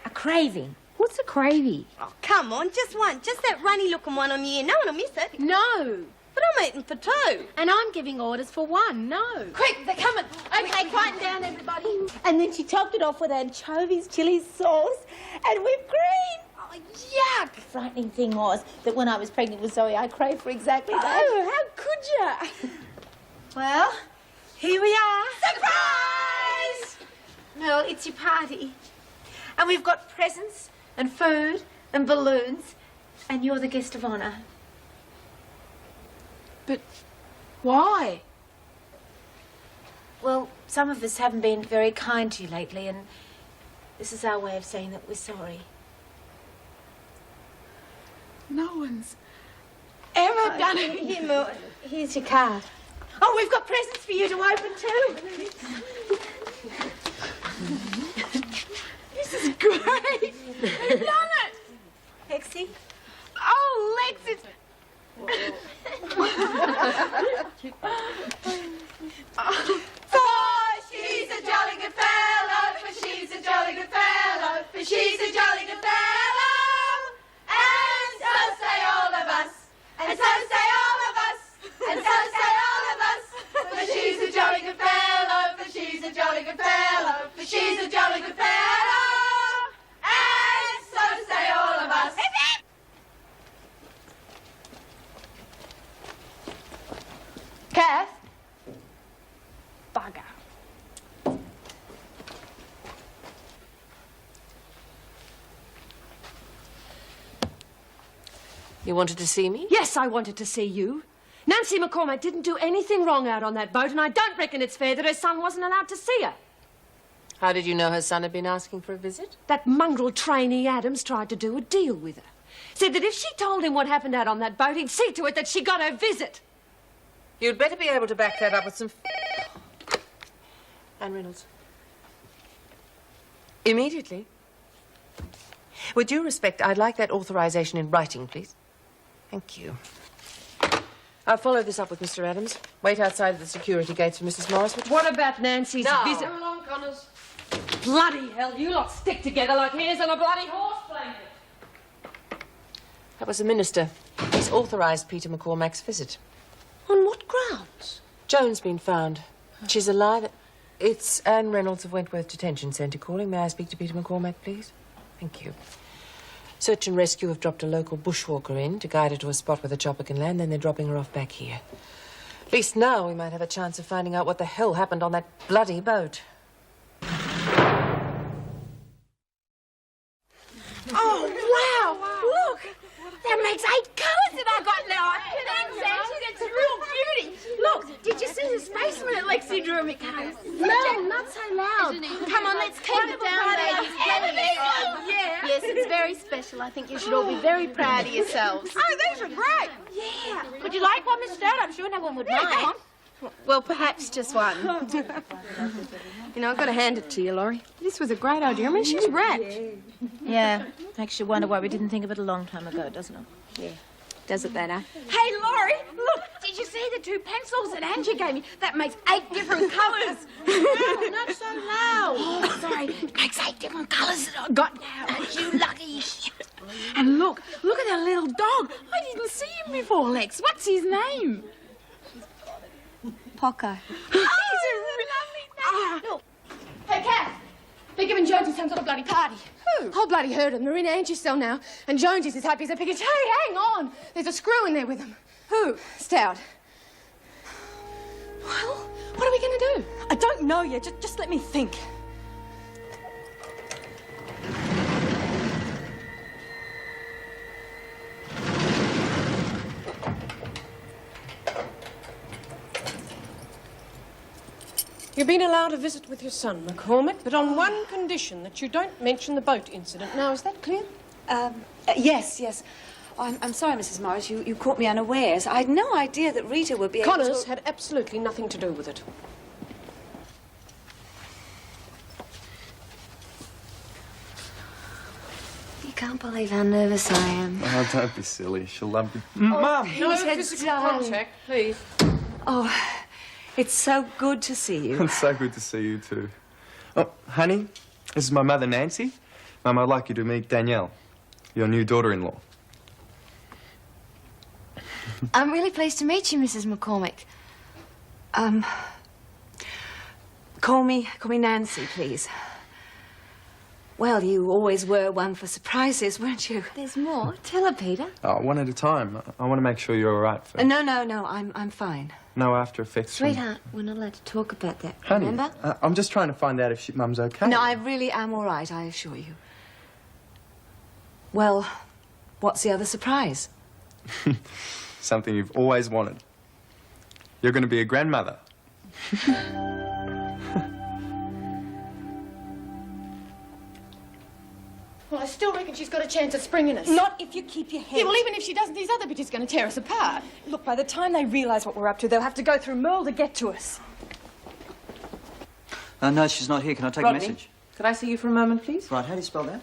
[SPEAKER 2] A craving.
[SPEAKER 6] What's a craving?
[SPEAKER 10] Oh, come on, just one. Just that runny-looking one on the ear. No one will miss it.
[SPEAKER 7] No.
[SPEAKER 10] But I'm eating for 2.
[SPEAKER 7] And I'm giving orders for 1. No.
[SPEAKER 6] Quick, they're coming.
[SPEAKER 7] Okay, quieten down, everybody.
[SPEAKER 2] And then she topped it off with anchovies, chili sauce, and whipped cream.
[SPEAKER 7] Oh, yuck.
[SPEAKER 2] The frightening thing was that when I was pregnant with Zoe, I craved for exactly that.
[SPEAKER 6] Oh, how could you?
[SPEAKER 2] Well, here we are.
[SPEAKER 10] Surprise!
[SPEAKER 2] Merle, it's your party. And we've got presents and food and balloons, and you're the guest of honour.
[SPEAKER 6] But why?
[SPEAKER 2] Well, some of us haven't been very kind to you lately, and this is our way of saying that we're sorry.
[SPEAKER 6] No one's ever done it.
[SPEAKER 2] Here, Merle, here's your card. Oh, we've got presents for you to open too.
[SPEAKER 6] This is great. Who's done it?
[SPEAKER 2] Lexi?
[SPEAKER 6] Oh, Lex, it's...
[SPEAKER 10] For she's a jolly good fellow, for she's a jolly good fellow, for she's a jolly good fellow. And so say all of us, and so say all of us, and so say all of us. For she's a jolly good fellow, for she's a jolly good fellow, for she's a jolly good fellow. And so say all of us.
[SPEAKER 6] Kath? Bugger.
[SPEAKER 4] You wanted to see me?
[SPEAKER 13] Yes, I wanted to see you. Nancy McCormack didn't do anything wrong out on that boat, and I don't reckon it's fair that her son wasn't allowed to see her.
[SPEAKER 4] How did you know her son had been asking for a visit?
[SPEAKER 13] That mongrel trainee Adams tried to do a deal with her. Said that if she told him what happened out on that boat, he'd see to it that she got her visit.
[SPEAKER 4] You'd better be able to back that up with some... Anne Reynolds. Immediately. With due respect, I'd like that authorization in writing, please. Thank you. I'll follow this up with Mr. Adams. Wait outside the security gates for Mrs. Morris.
[SPEAKER 13] What about Nancy's visit?
[SPEAKER 4] Come along, Connors.
[SPEAKER 13] Bloody hell, you lot stick together like hairs on a bloody horse blanket.
[SPEAKER 4] That was the minister. He's authorized Peter McCormack's visit.
[SPEAKER 10] On what grounds?
[SPEAKER 4] Joan's been found.
[SPEAKER 7] She's alive. It's Anne Reynolds of Wentworth Detention Centre calling. May I speak to Peter McCormack, please? Thank you. Search and Rescue have dropped a local bushwalker in to guide her to a spot where the chopper can land, then they're dropping her off back here. At least now we might have a chance of finding out what the hell happened on that bloody boat.
[SPEAKER 2] Oh, wow! Look! That makes 8 colours that I got now. Thanks, Angie. That's a real beauty. Look, did you see the spaceman that Lexi drew me? No, not so loud. Come on, let's keep it down, ladies. Yeah.
[SPEAKER 5] Yes, it's very special. I think you should all be very proud of yourselves.
[SPEAKER 2] Oh, these are great. Yeah. Would you like one, Miss Stout? I'm sure no one would mind. Come on.
[SPEAKER 5] Well, perhaps just one. You know, I've got to hand it to you, Laurie. This was a great idea. I mean, she's wrapped.
[SPEAKER 2] Yeah. Makes you wonder why we didn't think of it a long time ago, doesn't it?
[SPEAKER 5] Yeah. Does it that, huh?
[SPEAKER 2] Hey, Laurie, look, did you see the 2 pencils that Angie gave me? That makes 8 different colours. No, not so loud. Oh, sorry, it makes 8 different colours that I got now. You lucky shit. And look at that little dog. I didn't see him before, Lex. What's his name?
[SPEAKER 5] Poco.
[SPEAKER 2] Oh, he's a lovely name. Hey, Kath. They're giving Jonesy some sort of bloody party. Who? Whole bloody herd of them. They're in Angie's cell now. And Jonesy's as happy as a pig. Hey, hang on. There's a screw in there with him. Who? Stout. Well, what are we going to do?
[SPEAKER 13] I don't know yet. Just let me think.
[SPEAKER 12] You've been allowed a visit with your son, McCormack, but on one condition, that you don't mention the boat incident. Now, is that clear?
[SPEAKER 1] Yes. I'm sorry, Mrs. Morris. You caught me unawares. I had no idea that Rita would be able
[SPEAKER 12] Connors
[SPEAKER 1] to...
[SPEAKER 12] had absolutely nothing to do with it.
[SPEAKER 5] You can't believe how nervous I am.
[SPEAKER 3] Oh, don't be silly. She'll love you.
[SPEAKER 1] Mum!
[SPEAKER 12] No physical contact, please.
[SPEAKER 1] Oh, it's so good to see you.
[SPEAKER 3] It's so good to see you, too. Oh, honey, this is my mother, Nancy. Mum, I'd like you to meet Danielle, your new daughter-in-law.
[SPEAKER 5] I'm really pleased to meet you, Mrs. McCormack.
[SPEAKER 1] Call me Nancy, please. Well, you always were one for surprises, weren't you?
[SPEAKER 5] There's more. Tell her, Peter.
[SPEAKER 3] Oh, one at a time. I want to make sure you're all right first.
[SPEAKER 1] No, I'm fine.
[SPEAKER 3] No after effects from...
[SPEAKER 5] Sweetheart, we're not allowed to talk about that,
[SPEAKER 3] Honey,
[SPEAKER 5] remember?
[SPEAKER 3] I'm just trying to find out if Mum's okay.
[SPEAKER 1] No, I really am all right, I assure you. Well, what's the other surprise?
[SPEAKER 3] Something you've always wanted. You're going to be a grandmother.
[SPEAKER 2] Well, I still reckon she's got a chance of springing us.
[SPEAKER 13] Not if you keep your head.
[SPEAKER 2] Yeah, well, even if she doesn't, these other bitches are going to tear us apart.
[SPEAKER 13] Look, by the time they realise what we're up to, they'll have to go through Merle to get to us.
[SPEAKER 11] No, she's not here. Can I take
[SPEAKER 7] Rodney,
[SPEAKER 11] a message?
[SPEAKER 7] could I see you for a moment, please?
[SPEAKER 11] Right, how do you spell that?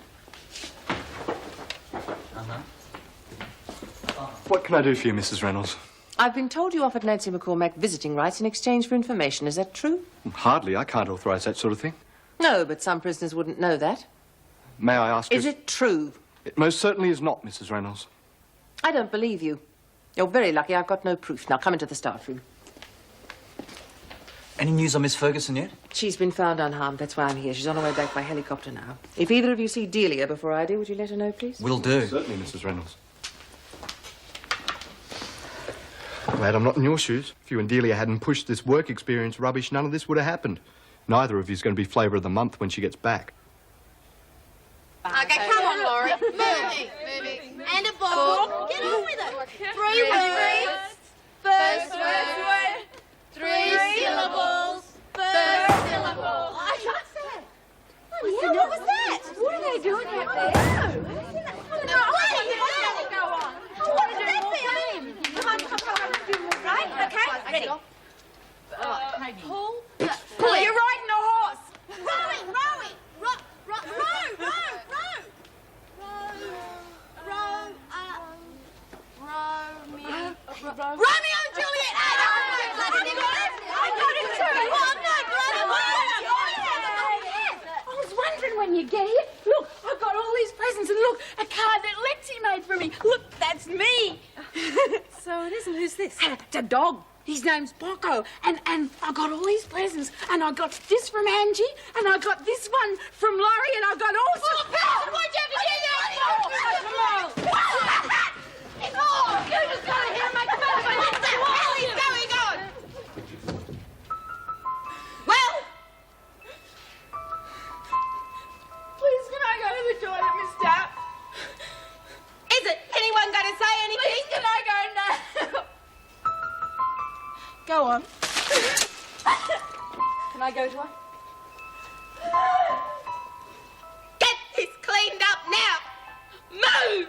[SPEAKER 8] What can I do for you, Mrs. Reynolds?
[SPEAKER 7] I've been told you offered Nancy McCormack visiting rights in exchange for information. Is that true?
[SPEAKER 8] Hardly. I can't authorise that sort of thing.
[SPEAKER 7] No, but some prisoners wouldn't know that.
[SPEAKER 8] May I ask...
[SPEAKER 7] Is it true?
[SPEAKER 8] It most certainly is not, Mrs. Reynolds.
[SPEAKER 7] I don't believe you. You're very lucky I've got no proof. Now, come into the staff room.
[SPEAKER 11] Any news on Miss Ferguson yet?
[SPEAKER 7] She's been found unharmed. That's why I'm here. She's on her way back by helicopter now. If either of you see Delia before I do, would you let her know, please?
[SPEAKER 11] Will do.
[SPEAKER 8] Certainly, Mrs. Reynolds. Glad I'm not in your shoes. If you and Delia hadn't pushed this work experience rubbish, none of this would have happened. Neither of you's going to be flavour of the month when she gets back.
[SPEAKER 2] Okay, come on, Laurie. Moving. And a ball. Get on with it. 3 words. First word. 3 syllables. First syllable. What's that? What was that? What are they doing out there? What did that be? Right? Okay, ready. Pull. You're riding a horse. Rowing. Romeo and Juliet! I got it too! I was wondering when you get here. Look, I've got all these presents, and look, a card that Lexi made for me. Look, that's me.
[SPEAKER 13] So it isn't. Who's this?
[SPEAKER 2] It's a dog.
[SPEAKER 6] His name's Paco, and I got all his presents, and I got this from Angie, and I got this one from Laurie, and I got all some...
[SPEAKER 10] Why'd you have to do that for?
[SPEAKER 6] Come on!
[SPEAKER 10] Oh, you just got here and make fun of me. What is going on? Well,
[SPEAKER 6] Please, can I go to the toilet, Miss Stout?
[SPEAKER 10] is it anyone going to say anything?
[SPEAKER 6] Please, can I go now? Go on. Can I go to her?
[SPEAKER 10] Get this cleaned up now. Move.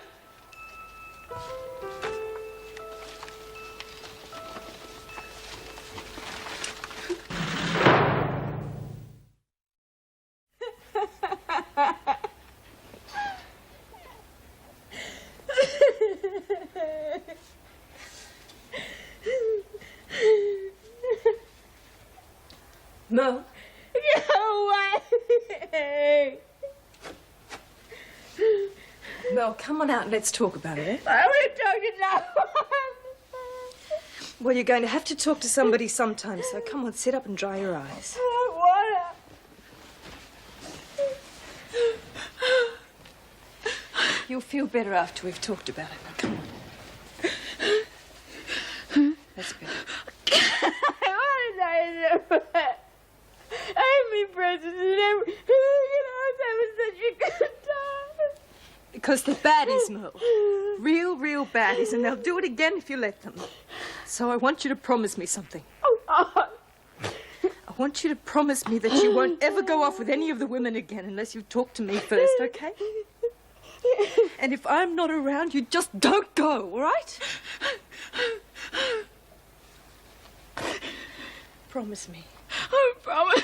[SPEAKER 6] Mo? Go away!
[SPEAKER 14] Mel, come on out and let's talk about it, eh?
[SPEAKER 6] I want to talk to no
[SPEAKER 14] Well, you're going to have to talk to somebody sometime, so come on, sit up and dry your eyes.
[SPEAKER 6] I
[SPEAKER 14] You'll feel better after we've talked about it. Now, come on. That's better.
[SPEAKER 6] I have presents and everything. I was having such a good time.
[SPEAKER 14] Because they're baddies, Mo. Real baddies, and they'll do it again if you let them. So I want you to promise me something.
[SPEAKER 6] Oh,
[SPEAKER 14] I want you to promise me that you won't ever go off with any of the women again unless you talk to me first, okay? And if I'm not around, you just don't go, all right? Promise me.
[SPEAKER 6] I promise.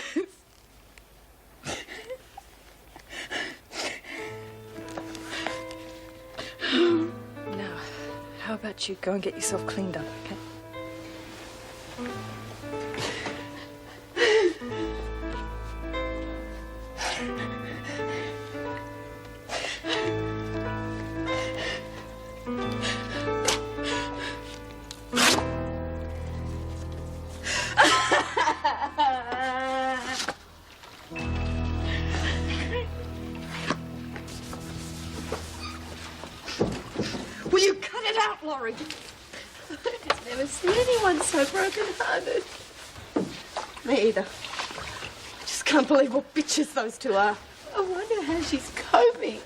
[SPEAKER 14] Now, how about you go and get yourself cleaned up, okay? Will you cut it out, Laurie?
[SPEAKER 6] I've never seen anyone so broken-hearted.
[SPEAKER 5] Me either. I just can't believe what bitches those two are.
[SPEAKER 6] I wonder how she's coping.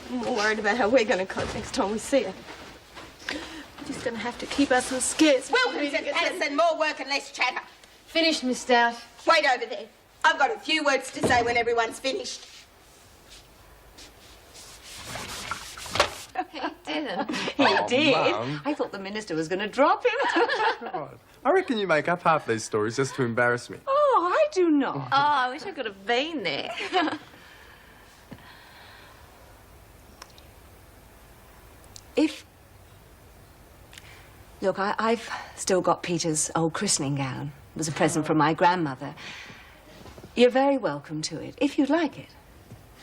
[SPEAKER 5] I'm more worried about how we're going to cope next time we see her.
[SPEAKER 6] We're just going to have to keep us some scarce.
[SPEAKER 10] Wilkins and Patterson, more work and less chatter.
[SPEAKER 7] Finished, Miss Stout.
[SPEAKER 10] Wait over there. I've got a few words to say when everyone's finished.
[SPEAKER 13] He didn't.
[SPEAKER 3] He did? Mum.
[SPEAKER 13] I thought the minister was going to drop him.
[SPEAKER 3] God. I reckon you make up half these stories just to embarrass me.
[SPEAKER 13] Oh, I do not. Oh, I wish I could have been there.
[SPEAKER 1] Look, I've still got Peter's old christening gown. It was a present from my grandmother. You're very welcome to it, if you'd like it.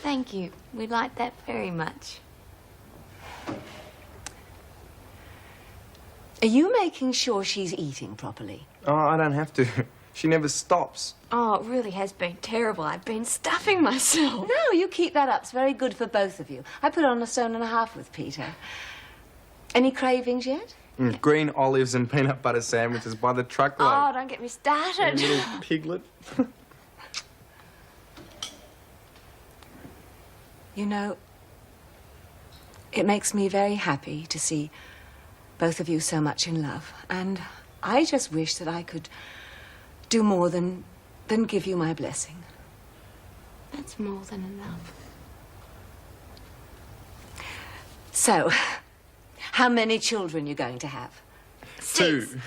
[SPEAKER 15] Thank you. We'd like that very much.
[SPEAKER 1] Are you making sure she's eating properly?
[SPEAKER 3] Oh, I don't have to. She never stops.
[SPEAKER 15] Oh, it really has been terrible. I've been stuffing myself.
[SPEAKER 1] No, you keep that up. It's very good for both of you. I put on 1.5 stones with Peter. Any cravings yet?
[SPEAKER 3] Green olives and peanut butter sandwiches by the truckload.
[SPEAKER 15] Oh, don't get me started.
[SPEAKER 3] You little piglet.
[SPEAKER 1] You know, it makes me very happy to see both of you so much in love. And I just wish that I could do more than give you my blessing.
[SPEAKER 15] That's more than enough.
[SPEAKER 1] So, how many children are you going to have?
[SPEAKER 3] 2.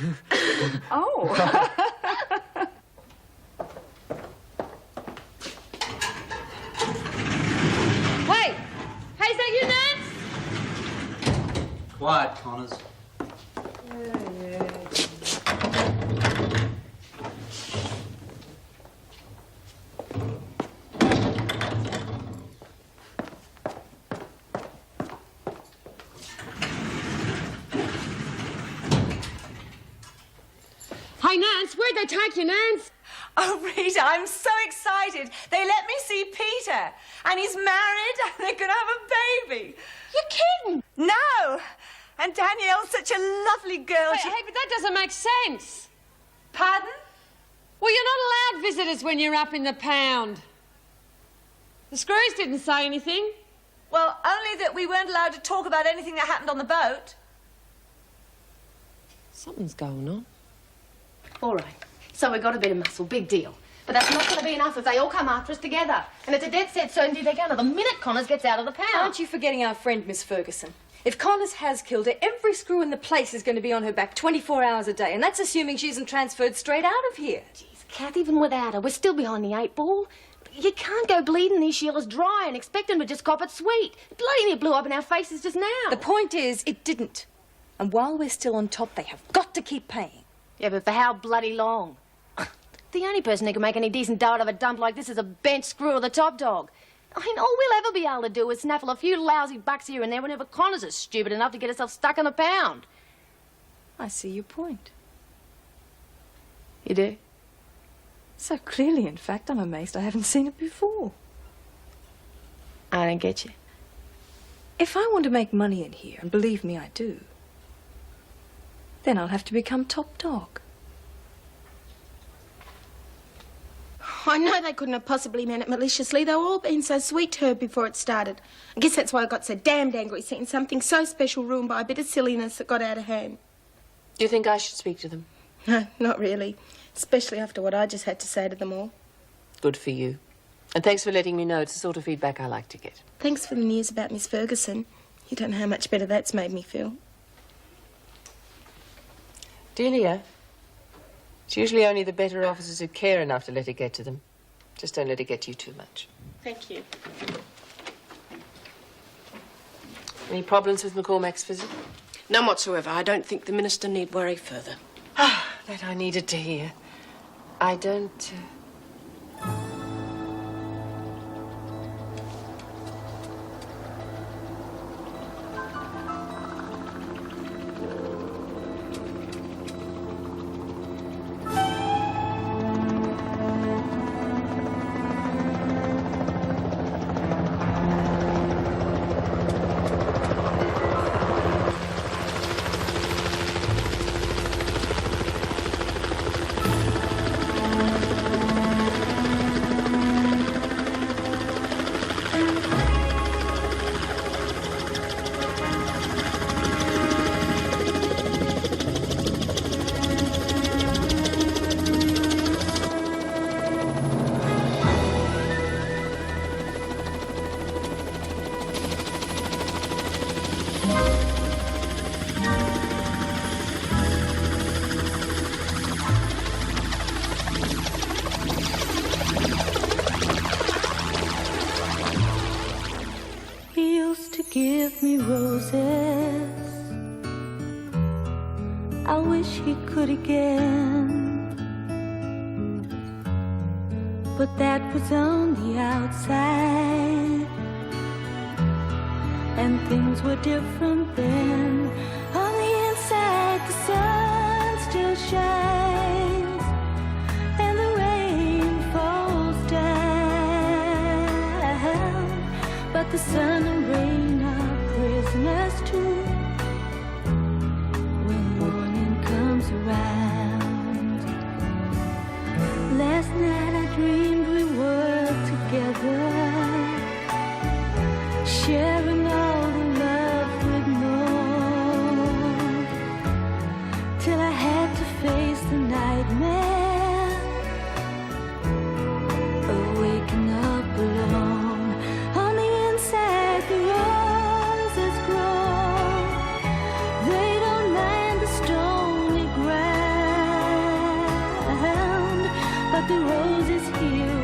[SPEAKER 1] Oh.
[SPEAKER 2] Hey! Hey, is that you, Nance?
[SPEAKER 11] Quiet, Connors.
[SPEAKER 13] Hey, Nance, where'd they take you, Nance?
[SPEAKER 1] Oh, Rita, I'm so excited. They let me see Peter, and he's married, and they're going to have a baby.
[SPEAKER 13] You're kidding?
[SPEAKER 1] No. And Danielle's such a lovely girl.
[SPEAKER 13] Hey, but that doesn't make sense.
[SPEAKER 1] Pardon?
[SPEAKER 13] Well, you're not allowed visitors when you're up in the pound. The Screws didn't say anything.
[SPEAKER 1] Well, only that we weren't allowed to talk about anything that happened on the boat.
[SPEAKER 4] Something's going on.
[SPEAKER 7] All right. So we got a bit of muscle, big deal. But that's not going to be enough if they all come after us together. And it's a dead set certainty they're going to the minute Connors gets out of the pound.
[SPEAKER 14] Aren't you forgetting our friend, Miss Ferguson? If Connors has killed her, every screw in the place is going to be on her back 24 hours a day, and that's assuming she isn't transferred straight out of here.
[SPEAKER 7] Jeez, Kath, even without her, we're still behind the 8 ball. You can't go bleeding these Sheilas dry and expect them to just cop it sweet. It bloody near blew up in our faces just now.
[SPEAKER 14] The point is, it didn't. And while we're still on top, they have got to keep paying.
[SPEAKER 7] Yeah, but for how bloody long? The only person who can make any decent dough out of a dump like this is a bent screw or the top dog. I mean, all we'll ever be able to do is snaffle a few lousy bucks here and there whenever Connors is stupid enough to get herself stuck in the pound.
[SPEAKER 14] I see your point.
[SPEAKER 7] You do?
[SPEAKER 14] So clearly, in fact, I'm amazed I haven't seen it before.
[SPEAKER 7] I don't get you.
[SPEAKER 14] If I want to make money in here, and believe me, I do, then I'll have to become top dog.
[SPEAKER 6] I know they couldn't have possibly meant it maliciously. They were all being so sweet to her before it started. I guess that's why I got so damned angry seeing something so special ruined by a bit of silliness that got out of hand.
[SPEAKER 4] Do you think I should speak to them?
[SPEAKER 6] No, not really. Especially after what I just had to say to them all.
[SPEAKER 4] Good for you. And thanks for letting me know. It's the sort of feedback I like to get.
[SPEAKER 6] Thanks for the news about Miss Ferguson. You don't know how much better that's made me feel.
[SPEAKER 4] Delia, it's usually only the better officers who care enough to let it get to them. Just don't let it get to you too much.
[SPEAKER 6] Thank you.
[SPEAKER 4] Any problems with McCormack's visit?
[SPEAKER 12] None whatsoever. I don't think the minister need worry further.
[SPEAKER 4] That I needed to hear. I don't...
[SPEAKER 16] give me roses. I wish he could again, but that was on the outside, and things were different then. On the inside, the sun still shines, and the rain falls down, but the sun and rain are prisoners too when morning comes around. Last night I dreamed we were together, sharing all the love we'd known, till I had to face the nightmare of waking up alone. On the inside the roses grow, they don't mind the stony ground, but the roses here